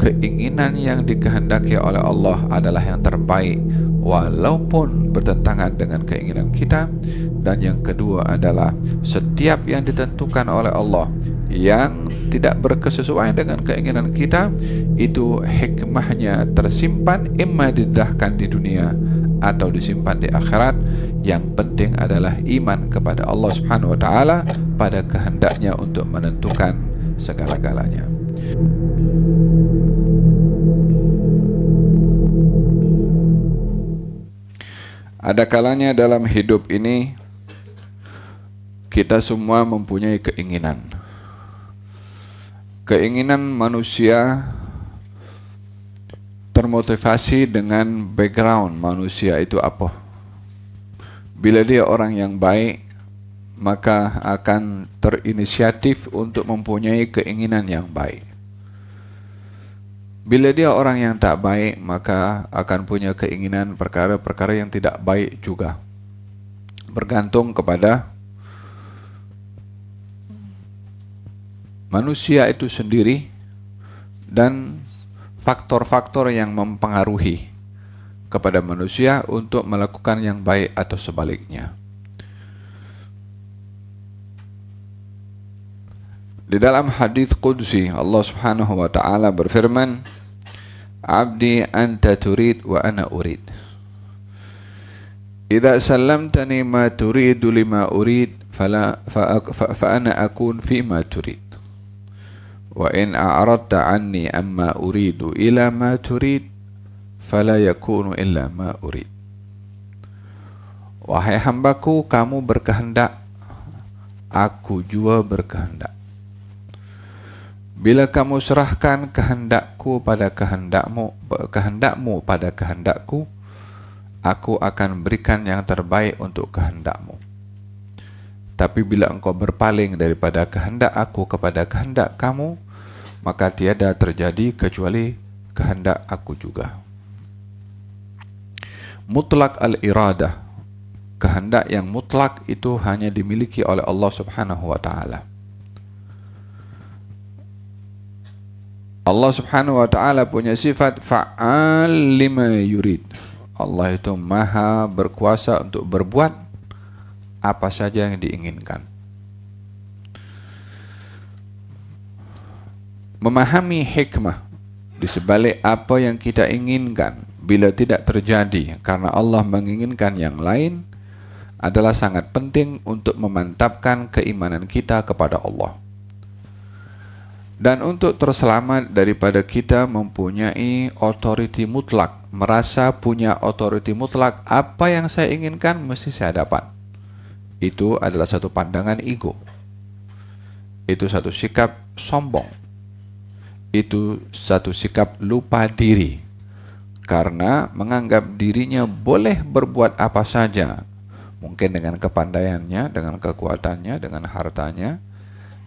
keinginan yang dikehendaki oleh Allah adalah yang terbaik walaupun bertentangan dengan keinginan kita. Dan yang kedua adalah setiap yang ditentukan oleh Allah yang tidak berkesesuaian dengan keinginan kita, itu hikmahnya tersimpan, imma didahkan di dunia atau disimpan di akhirat. Yang penting adalah iman kepada Allah Subhanahu wa taala pada kehendaknya untuk menentukan segala-galanya. Ada kalanya dalam hidup ini kita semua mempunyai keinginan. Keinginan manusia termotivasi dengan background manusia itu apa. Bila dia orang yang baik, maka akan terinisiatif untuk mempunyai keinginan yang baik. Bila dia orang yang tak baik, maka akan punya keinginan perkara-perkara yang tidak baik juga. Bergantung kepada manusia itu sendiri dan faktor-faktor yang mempengaruhi kepada manusia untuk melakukan yang baik atau sebaliknya. Di dalam hadis qudsi Allah Subhanahu wa taala berfirman, "Abdi anta turid wa ana urid. Idza sallamtani ma turidu lima urid fa ana akun fi ma turid. Wa in a'radta anni amma uridu ila ma turid fala yakunu illa ma urid." Wahai hambaku, kamu berkehendak, aku juga berkehendak. Bila kamu serahkan kehendakku pada kehendakmu, kehendakmu pada kehendakku, aku akan berikan yang terbaik untuk kehendakmu. Tapi bila engkau berpaling daripada kehendak aku kepada kehendak kamu, maka tiada terjadi kecuali kehendak aku juga. Mutlak al-iradah, kehendak yang mutlak itu hanya dimiliki oleh Allah Subhanahu wa taala. Allah Subhanahu wa taala punya sifat fa'al lima yurid. Allah itu maha berkuasa untuk berbuat apa saja yang diinginkan. Memahami hikmah di sebalik apa yang kita inginkan bila tidak terjadi karena Allah menginginkan yang lain adalah sangat penting untuk memantapkan keimanan kita kepada Allah. Dan untuk terselamat daripada kita mempunyai otoriti mutlak, merasa punya otoriti mutlak, apa yang saya inginkan mesti saya dapat. Itu adalah satu pandangan ego. Itu satu sikap sombong. Itu satu sikap lupa diri. Karena menganggap dirinya boleh berbuat apa saja. Mungkin dengan kepandaiannya, dengan kekuatannya, dengan hartanya,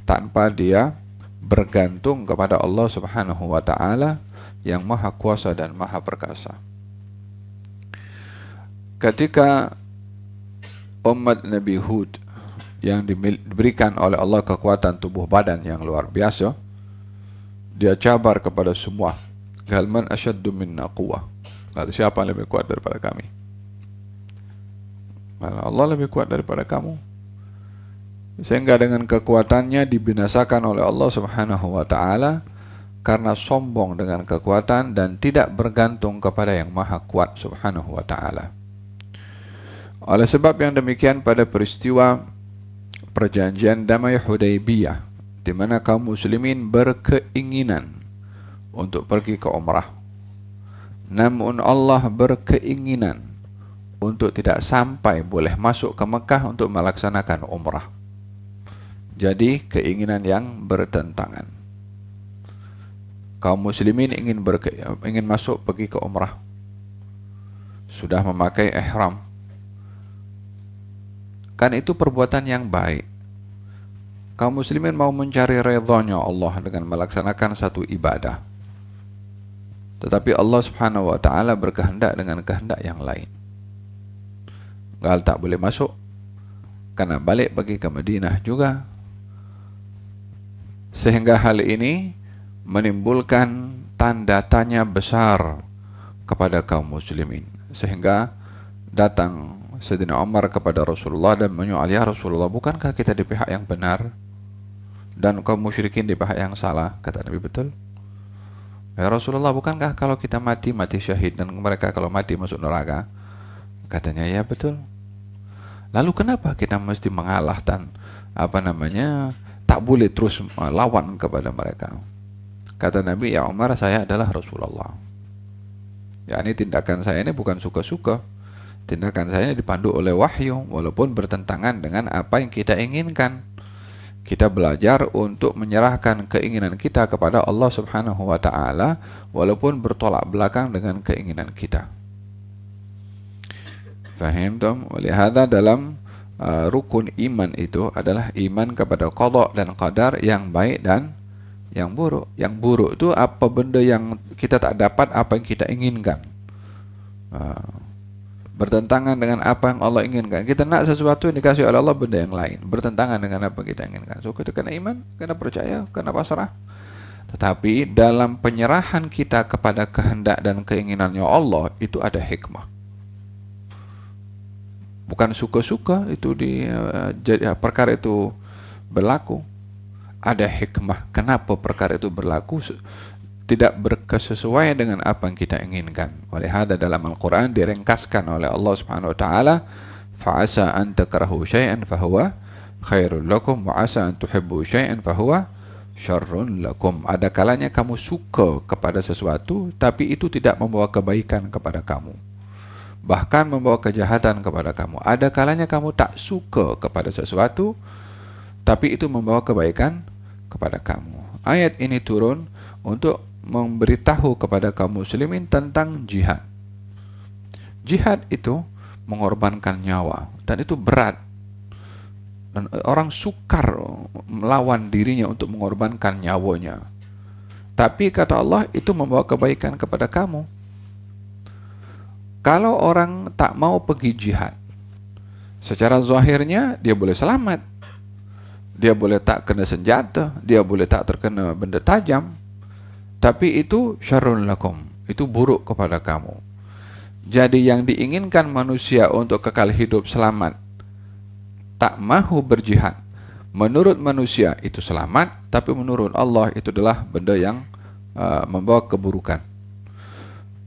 tanpa dia bergantung kepada Allah Subhanahu wa taala yang maha kuasa dan maha perkasa. Ketika umat Nabi Hud yang diberikan oleh Allah kekuatan tubuh badan yang luar biasa, dia cabar kepada semua, "Hal man asyaddu minna quwwah?" Siapa yang lebih kuat daripada kami? Allah lebih kuat daripada kamu. Sehingga dengan kekuatannya dibinasakan oleh Allah Subhanahu wa taala karena sombong dengan kekuatan dan tidak bergantung kepada yang maha kuat Subhanahu wa taala. Oleh sebab yang demikian, pada peristiwa perjanjian damai Hudaybiyah, di mana kaum muslimin berkeinginan untuk pergi ke umrah, namun Allah berkeinginan untuk tidak sampai boleh masuk ke Mekah untuk melaksanakan umrah. Jadi keinginan yang bertentangan. Kaum muslimin ingin masuk pergi ke umrah, sudah memakai ihram. Kan itu perbuatan yang baik. Kaum muslimin mau mencari ridhanya Allah dengan melaksanakan satu ibadah. Tetapi Allah Subhanahu wa taala berkehendak dengan kehendak yang lain. Gal tak boleh masuk karena balik pergi ke Madinah juga. Sehingga hal ini menimbulkan tanda-tanya besar kepada kaum muslimin. Sehingga datang Sayyidina Umar kepada Rasulullah dan menyoal, ya Rasulullah, bukankah kita di pihak yang benar dan kaum musyrikin di pihak yang salah? Kata Nabi, betul. Ya Rasulullah, bukankah kalau kita mati syahid dan mereka kalau mati masuk neraka? Katanya, ya betul. Lalu kenapa kita mesti mengalah dan tak boleh terus lawan kepada mereka? Kata Nabi, ya Umar, saya adalah Rasulullah. Ya, ini tindakan saya ini bukan suka-suka. Tindakan saya dipandu oleh wahyu, walaupun bertentangan dengan apa yang kita inginkan. Kita belajar untuk menyerahkan keinginan kita kepada Allah Subhanahu wa Ta'ala, walaupun bertolak belakang dengan keinginan kita. Fahimtum? Walihada dalam rukun iman itu adalah iman kepada qada dan qadar yang baik dan yang buruk. Yang buruk itu apa benda yang kita tak dapat apa yang kita inginkan. Bertentangan dengan apa yang Allah inginkan. Kita nak sesuatu yang dikasih oleh Allah benda yang lain, bertentangan dengan apa yang kita inginkan. So kita kena iman, kena percaya, kena pasrah. Tetapi dalam penyerahan kita kepada kehendak dan keinginannya Allah itu ada hikmah. Bukan suka-suka itu perkara itu berlaku. Ada hikmah kenapa perkara itu berlaku, tidak berkesesuaian dengan apa yang kita inginkan. Oleh hada dalam Al-Quran diringkaskan oleh Allah Subhanahu wa Ta'ala, fa'asa an takrahu syai'an fahuwa khairul lakum wa asa an tuhibbu syai'an fahuwa syarrun lakum. Ada kalanya kamu suka kepada sesuatu tapi itu tidak membawa kebaikan kepada kamu, bahkan membawa kejahatan kepada kamu. Ada kalanya kamu tak suka kepada sesuatu tapi itu membawa kebaikan kepada kamu. Ayat ini turun untuk memberitahu kepada kaum muslimin tentang jihad. Jihad itu mengorbankan nyawa dan itu berat. Dan orang sukar melawan dirinya untuk mengorbankan nyawanya. Tapi kata Allah itu membawa kebaikan kepada kamu. Kalau orang tak mau pergi jihad, secara zahirnya dia boleh selamat. Dia boleh tak kena senjata, dia boleh tak terkena benda tajam. Tapi itu syarrun lakum, itu buruk kepada kamu. Jadi yang diinginkan manusia untuk kekal hidup selamat, tak mahu berjihad. Menurut manusia itu selamat, tapi menurut Allah itu adalah benda yang membawa keburukan.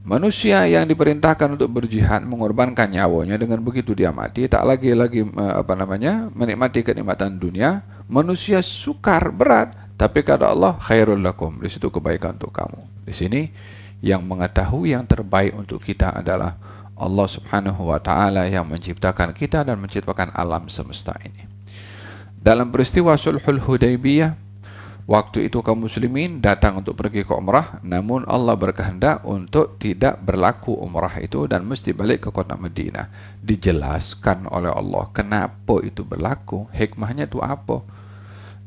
Manusia yang diperintahkan untuk berjihad, mengorbankan nyawanya, dengan begitu dia mati, tak lagi menikmati kenikmatan dunia. Manusia sukar, berat, tapi kata Allah khairul lakum, di situ kebaikan untuk kamu. Di sini yang mengetahui yang terbaik untuk kita adalah Allah Subhanahu wa Ta'ala yang menciptakan kita dan menciptakan alam semesta ini. Dalam peristiwa Sulhul Hudaybiyah, waktu itu kaum muslimin datang untuk pergi ke umrah, namun Allah berkehendak untuk tidak berlaku umrah itu dan mesti balik ke kota Madinah. Dijelaskan oleh Allah kenapa itu berlaku, hikmahnya itu apa.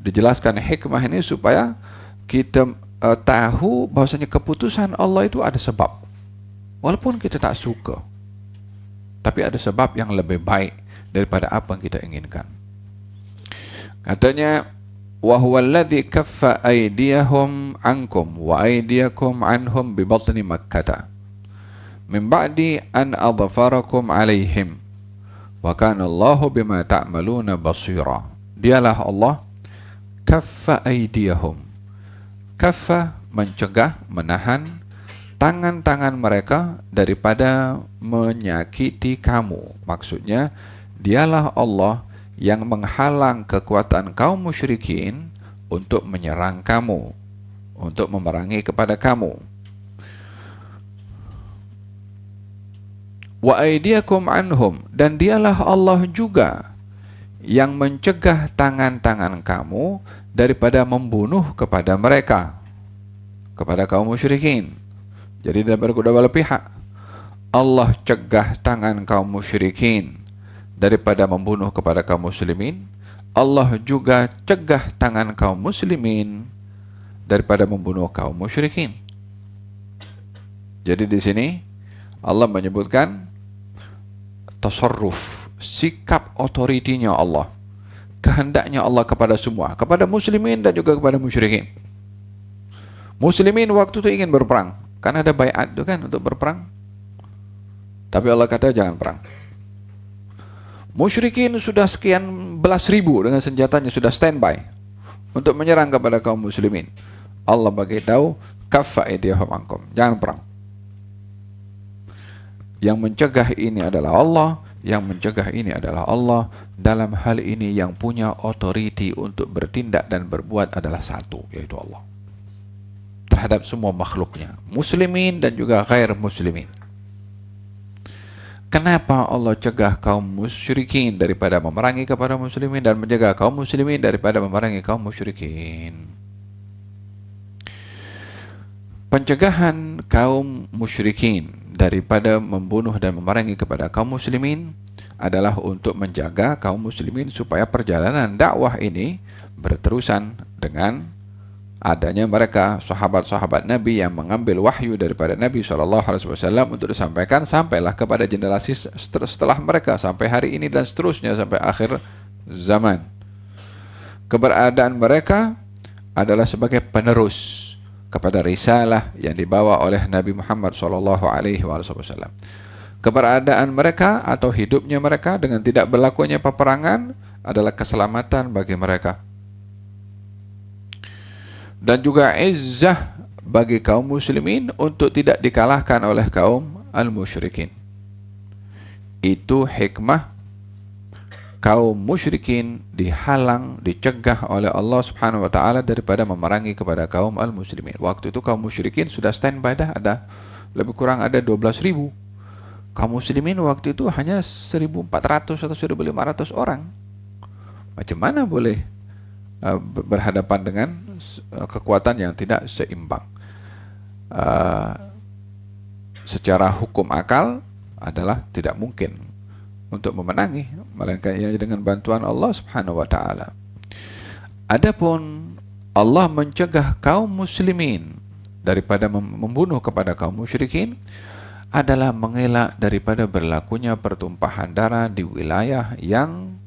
Dijelaskan hikmah ini supaya kita tahu bahwasanya keputusan Allah itu ada sebab. Walaupun kita tak suka, tapi ada sebab yang lebih baik daripada apa yang kita inginkan. Katanya, wa huwa alladhi kaffa aydiyahum ankum wa aydiyakum anhum bi batni Makkah min ba'di an adfarakum alaihim wa kana Allahu bima ta'maluna basira. Dialah Allah kaffa aydiyahum. Kaffa mencegah, menahan tangan-tangan mereka daripada menyakiti kamu. Maksudnya dialah Allah yang menghalang kekuatan kaum musyrikin untuk menyerang kamu, untuk memerangi kepada kamu. Wa aydiyakum anhum, dan dialah Allah juga yang mencegah tangan-tangan kamu daripada membunuh kepada mereka, kepada kaum musyrikin. Jadi daripada kedua belah pihak, Allah cegah tangan kaum musyrikin daripada membunuh kepada kaum muslimin. Allah juga cegah tangan kaum muslimin daripada membunuh kaum musyrikin. Jadi di sini Allah menyebutkan tasarruf, sikap otoritinya Allah, kehendaknya Allah kepada semua, kepada muslimin dan juga kepada musyrikin. Muslimin waktu itu ingin berperang, karena ada baiat itu kan untuk berperang. Tapi Allah kata jangan perang. Musyrikin sudah sekian belas ribu dengan senjatanya sudah standby untuk menyerang kepada kaum muslimin. Allah beritahu, kaffa aydiyahum ankum, jangan perang. Yang mencegah ini adalah Allah, yang mencegah ini adalah Allah. Dalam hal ini yang punya otoriti untuk bertindak dan berbuat adalah satu, yaitu Allah. Terhadap semua makhluknya, muslimin dan juga ghair muslimin. Kenapa Allah cegah kaum musyrikin daripada memerangi kepada muslimin dan menjaga kaum muslimin daripada memerangi kaum musyrikin? Pencegahan kaum musyrikin daripada membunuh dan memerangi kepada kaum muslimin adalah untuk menjaga kaum muslimin supaya perjalanan dakwah ini berterusan dengan adanya mereka sahabat-sahabat Nabi yang mengambil wahyu daripada Nabi SAW untuk disampaikan sampailah kepada generasi setelah mereka sampai hari ini dan seterusnya sampai akhir zaman. Keberadaan mereka adalah sebagai penerus kepada risalah yang dibawa oleh Nabi Muhammad SAW. Keberadaan mereka atau hidupnya mereka dengan tidak berlakunya peperangan adalah keselamatan bagi mereka. Dan juga izzah bagi kaum muslimin untuk tidak dikalahkan oleh kaum al-musyrikin. Itu hikmah kaum musyrikin dihalang, dicegah oleh Allah Subhanahu wa taala daripada memerangi kepada kaum al-muslimin. Waktu itu kaum musyrikin sudah standby dah, ada lebih kurang ada 12.000. Kaum muslimin waktu itu hanya 1.400 atau 1.500 orang. Macam mana boleh berhadapan dengan kekuatan yang tidak seimbang? Secara hukum akal adalah tidak mungkin untuk memenangi, melainkan ia dengan bantuan Allah Subhanahu wa taala. Adapun Allah mencegah kaum muslimin daripada membunuh kepada kaum musyrikin adalah mengelak daripada berlakunya pertumpahan darah di wilayah yang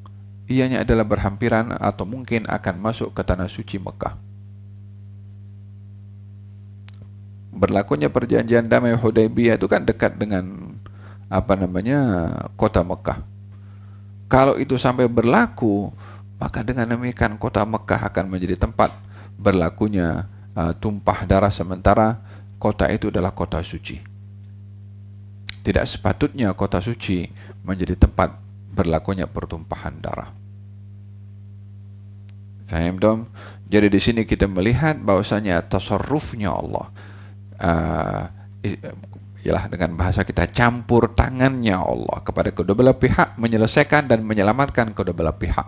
ianya adalah berhampiran atau mungkin akan masuk ke tanah suci Mekah. Berlakunya perjanjian damai Hudaybiyah itu kan dekat dengan kota Mekah. Kalau itu sampai berlaku, maka dengan demikian kota Mekah akan menjadi tempat berlakunya tumpah darah, sementara kota itu adalah kota suci. Tidak sepatutnya kota suci menjadi tempat berlakunya pertumpahan darah. Faham dong? Jadi di sini kita melihat bahwasanya tasarrufnya Allah, ialah dengan bahasa kita campur tangannya Allah kepada kedua belah pihak menyelesaikan dan menyelamatkan kedua belah pihak.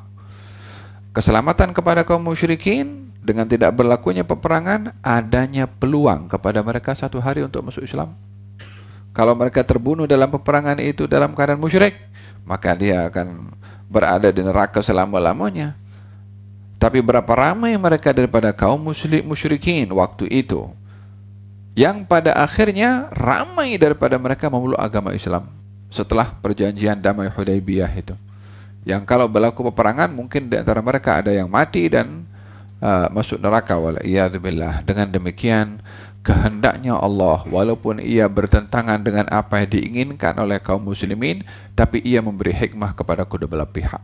Keselamatan kepada kaum musyrikin dengan tidak berlakunya peperangan, adanya peluang kepada mereka satu hari untuk masuk Islam. Kalau mereka terbunuh dalam peperangan itu dalam keadaan musyrik, maka dia akan berada di neraka selama-lamanya. Tapi berapa ramai mereka daripada kaum musyrikin waktu itu, yang pada akhirnya ramai daripada mereka memeluk agama Islam setelah perjanjian damai Hudaybiyah itu. Yang kalau berlaku peperangan mungkin di antara mereka ada yang mati dan masuk neraka, wala'iyadzubillah. Dengan demikian kehendaknya Allah, walaupun ia bertentangan dengan apa yang diinginkan oleh kaum muslimin, tapi ia memberi hikmah kepada kedua belah pihak.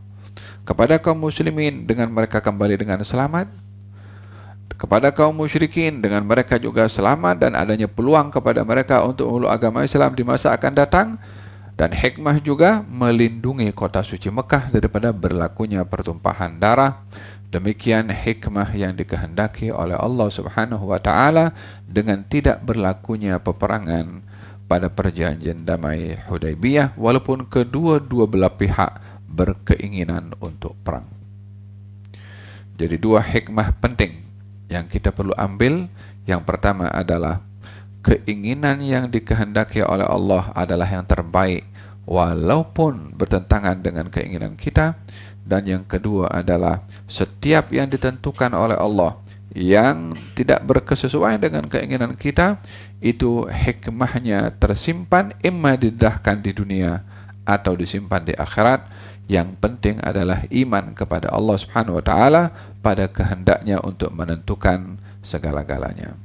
Kepada kaum muslimin dengan mereka kembali dengan selamat, kepada kaum musyrikin dengan mereka juga selamat dan adanya peluang kepada mereka untuk memeluk agama Islam di masa akan datang. Dan hikmah juga melindungi kota suci Mekah daripada berlakunya pertumpahan darah. Demikian hikmah yang dikehendaki oleh Allah Subhanahu wa taala dengan tidak berlakunya peperangan pada perjanjian damai Hudaybiyah, walaupun kedua-dua belah pihak berkeinginan untuk perang. Jadi dua hikmah penting yang kita perlu ambil. Yang pertama adalah keinginan yang dikehendaki oleh Allah adalah yang terbaik walaupun bertentangan dengan keinginan kita. Dan yang kedua adalah setiap yang ditentukan oleh Allah yang tidak berkesesuaian dengan keinginan kita, itu hikmahnya tersimpan, imma didahkan di dunia atau disimpan di akhirat. Yang penting adalah iman kepada Allah Subhanahu wa taala pada kehendaknya untuk menentukan segala-galanya.